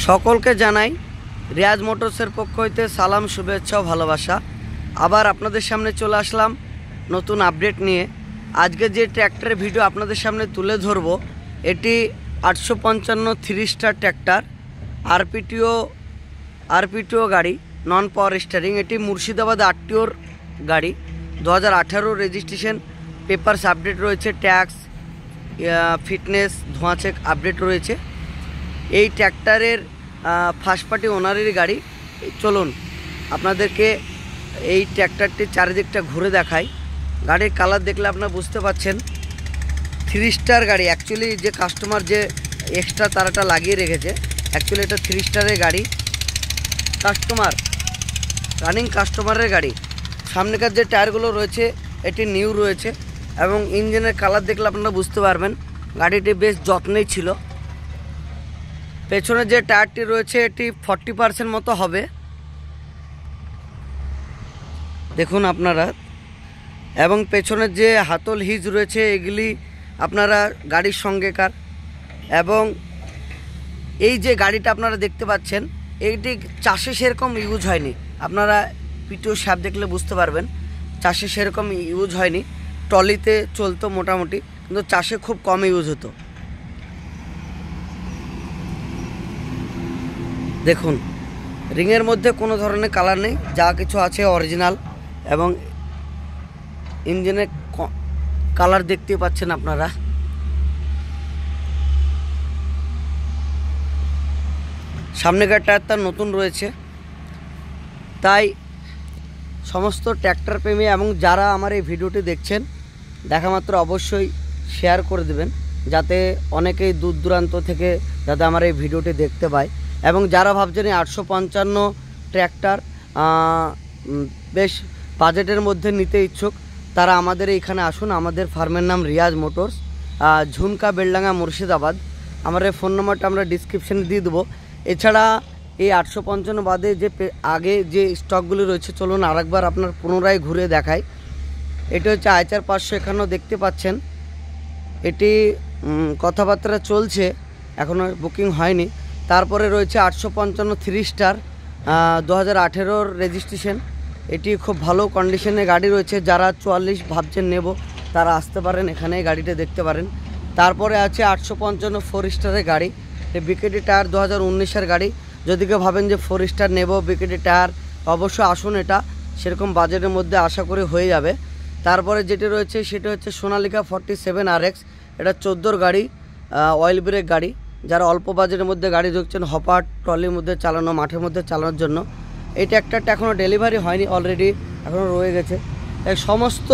সকলকে জানাই রিয়াজ মোটরসের পক্ষ হইতে সালাম, শুভেচ্ছা ও ভালোবাসা। আবার আপনাদের সামনে চলে আসলাম নতুন আপডেট নিয়ে। আজকে যে ট্র্যাক্টরের ভিডিও আপনাদের সামনে তুলে ধরব, এটি 855 3 স্টার ট্র্যাক্টর, আরপিটিও গাড়ি, নন পাওয়ার স্টারিং। এটি মুর্শিদাবাদ আরটিওর গাড়ি, 2018 রেজিস্ট্রেশন, পেপারস আপডেট রয়েছে, ট্যাক্স, ফিটনেস, ধোঁয়া চেক আপডেট রয়েছে। এই ট্র্যাক্টরের ফার্স্ট পার্টি ওনারেরই গাড়ি। চলুন আপনাদেরকে এই ট্র্যাক্টরটির চারিদিকটা ঘুরে দেখাই। গাড়ির কালার দেখলে আপনারা বুঝতে পাচ্ছেন 3 স্টার গাড়ি। অ্যাকচুয়ালি যে কাস্টমার যে এক্সট্রা তারাটা লাগিয়ে রেখেছে, অ্যাকচুয়ালি এটা 3 স্টারের গাড়ি, রানিং কাস্টমারের গাড়ি। সামনেকার যে টায়ারগুলো রয়েছে এটি নিউ রয়েছে, এবং ইঞ্জিনের কালার দেখলে আপনারা বুঝতে পারবেন গাড়িটি বেশ যত্নেই ছিল। পেছনে যে টায়ারটি রয়েছে এটি 40% মতো হবে, দেখুন আপনারা। এবং পেছনের যে হাতল হিজ রয়েছে এগুলি আপনারা গাড়ির সঙ্গেকার। এবং এই যে গাড়িটা আপনারা দেখতে পাচ্ছেন, এইটি চাষে সেরকম ইউজ হয়নি। আপনারা পিটিও শ্যাপ দেখলে বুঝতে পারবেন চাষে সেরকম ইউজ হয়নি। ট্রলিতে চলতো মোটামুটি, কিন্তু চাষে খুব কম ইউজ হতো। দেখুন রিংয়ের মধ্যে কোনো ধরনের কালার নেই, যা কিছু আছে অরিজিনাল। এবং ইঞ্জিনের কালার দেখতে পাচ্ছেন আপনারা। সামনেকার টায়ার তার নতুন রয়েছে। তাই সমস্ত ট্র্যাক্টর প্রেমী এবং যারা আমার এই ভিডিওটি দেখছেন, দেখা মাত্র অবশ্যই শেয়ার করে দেবেন, যাতে অনেকেই দূর দূরান্ত থেকে যাতে আমার এই ভিডিওটি দেখতে পায়। এবং যারা ভাবছেন এই 855 ট্র্যাক্টর বেশ বাজেটের মধ্যে নিতে ইচ্ছুক, তারা আমাদের এইখানে আসুন। আমাদের ফার্মের নাম রিয়াজ মোটরস, ঝুনকা, বেলডাঙ্গা, মুর্শিদাবাদ। আমার এই ফোন নম্বরটা আমরা ডিসক্রিপশানে দিয়ে দেবো। এছাড়া এই 855 বাদে যে আগে যে স্টকগুলি রয়েছে, চলুন আরেকবার আপনার পুনরায় ঘুরে দেখাই। এটি হচ্ছে আইচার 500, এখানেও দেখতে পাচ্ছেন এটি কথাবার্তা চলছে, এখনও বুকিং হয়নি। তারপরে রয়েছে 855 3 স্টার, 2018 রেজিস্ট্রেশন। এটি খুব ভালো কন্ডিশনে গাড়ি রয়েছে। যারা 44 ভাবছেন নেব, তারা আসতে পারেন, এখানে গাড়িটা দেখতে পারেন। তারপরে আছে 855 4 স্টারের গাড়ি, বিকেডি টায়ার, 2019-এর গাড়ি। যদি কেউ ভাবেন যে 4 স্টার নেব, বিকেডি টায়ার, অবশ্যই আসুন। এটা সেরকম বাজেটের মধ্যে আশা করি হয়ে যাবে। তারপরে যেটি রয়েছে সেটা হচ্ছে সোনালিকা 47 RX, এটা 14 গাড়ি, অয়েল ব্রেক গাড়ি। যারা অল্প বাজেটের মধ্যে গাড়ি দেখছেন, হপার ট্রলির মধ্যে চালানো, মাঠের মধ্যে চালানোর জন্য। এই ট্র্যাক্টরটা এখনও ডেলিভারি হয়নি, অলরেডি এখনও রয়ে গেছে। তাই সমস্ত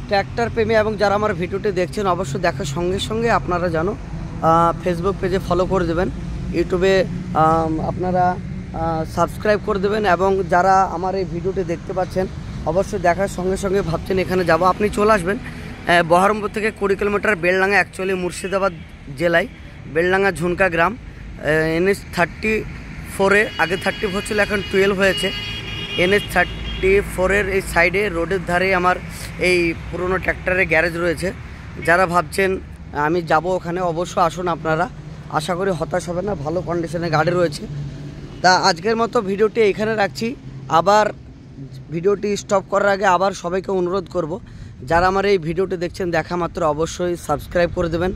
ট্র্যাক্টর প্রেমী এবং যারা আমার ভিডিওটি দেখছেন, অবশ্যই দেখার সঙ্গে সঙ্গে আপনারা জানো ফেসবুক পেজে ফলো করে দেবেন, ইউটিউবে আপনারা সাবস্ক্রাইব করে দেবেন। এবং যারা আমার এই ভিডিওটি দেখতে পাচ্ছেন, অবশ্যই দেখার সঙ্গে সঙ্গে ভাবছেন এখানে যাব, আপনি চলে আসবেন। বহরমপুর থেকে 20 কিলোমিটার, বেলডাঙ্গা, অ্যাকচুয়ালি মুর্শিদাবাদ জেলায় বেলডাঙ্গা ঝুনকা গ্রাম। NH 34-এ আগে 34 ছিল, এখন 12 হয়েছে। NH 34-এর এই সাইডে রোডের ধারে আমার এই পুরনো ট্র্যাক্টরের গ্যারেজ রয়েছে। যারা ভাবছেন আমি যাব ওখানে, অবশ্যই আসুন আপনারা, আশা করি হতাশ হবে না, ভালো কন্ডিশনে গাড়ি রয়েছে। তা আজকের মতো ভিডিওটি এইখানে রাখছি। আবার ভিডিওটি স্টপ করার আগে আবার সবাইকে অনুরোধ করব, যারা আমার এই ভিডিওটি দেখছেন, দেখা মাত্র অবশ্যই সাবস্ক্রাইব করে দেবেন,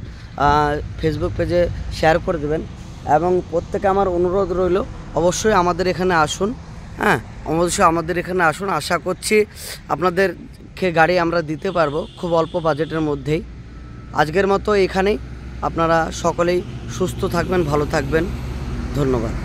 ফেসবুক পেজে শেয়ার করে দেবেন। এবং প্রত্যেকে আমার অনুরোধ রইল, অবশ্যই আমাদের এখানে আসুন। হ্যাঁ, অবশ্যই আমাদের এখানে আসুন। আশা করছি আপনাদেরকে গাড়ি আমরা দিতে পারবো খুব অল্প বাজেটের মধ্যেই। আজকের মতো এখানেই। আপনারা সকলেই সুস্থ থাকবেন, ভালো থাকবেন। ধন্যবাদ।